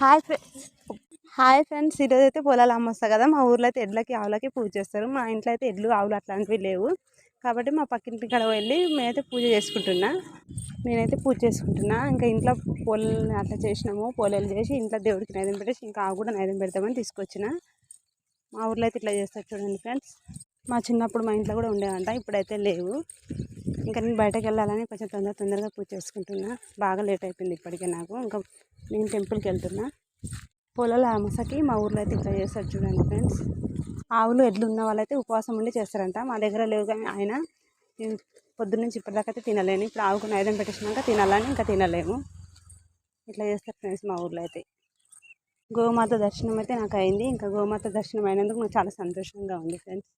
Hi hi friends, ఈరోజు అయితే పొలాలు అమ్మొస్తా కదా. మా ఊర్లో అయితే ఎడ్లకి ఆవులకి పూజ చేస్తారు. మా ఇంట్లో అయితే ఎడ్లు ఆవులు అట్లాంటివి లేవు కాబట్టి మా పక్కింటి కాడ వెళ్ళి నేనైతే పూజ చేసుకుంటున్నా. ఇంకా ఇంట్లో పొలాలు అట్లా చేసినాము. పొలాలు చేసి ఇంట్లో దేవుడికి నైవేద్యం పెట్టేసి ఇంకా ఆవు కూడా నైవేద్యం పెడతామని తీసుకొచ్చిన. మా ఊర్లో అయితే ఇట్లా చేస్తారు చూడండి ఫ్రెండ్స్. మా చిన్నప్పుడు మా ఇంట్లో కూడా ఉండేవంట, ఇప్పుడైతే లేవు. ఇంకా నేను బయటకు వెళ్ళాలని కొంచెం తొందరగా పూజ చేసుకుంటున్నా. బాగా లేట్ అయిపోయింది ఇప్పటికే నాకు. ఇంకా నేను టెంపుల్కి వెళ్తున్నా. పొలాల అమాసకి మా ఊర్లో అయితే ఇట్లా చేస్తారు చూడండి ఫ్రెండ్స్. ఆవులు ఎడ్లు ఉన్న వాళ్ళైతే ఉపవాసం ఉండి చేస్తారంట. మా దగ్గర లేవు కానీ ఆయన పొద్దున్నుంచి ఇప్పటిదాకా అయితే తినలేను. ఇప్పుడు ఆవుకు నైవేద్యం పెట్టేసినాక తినాలని ఇంకా తినలేము. ఇట్లా చేస్తారు ఫ్రెండ్స్ మా ఊర్లో అయితే. గోమాత దర్శనం అయితే నాకు అయింది. ఇంకా గోమాత దర్శనం అయినందుకు నాకు చాలా సంతోషంగా ఉంది ఫ్రెండ్స్.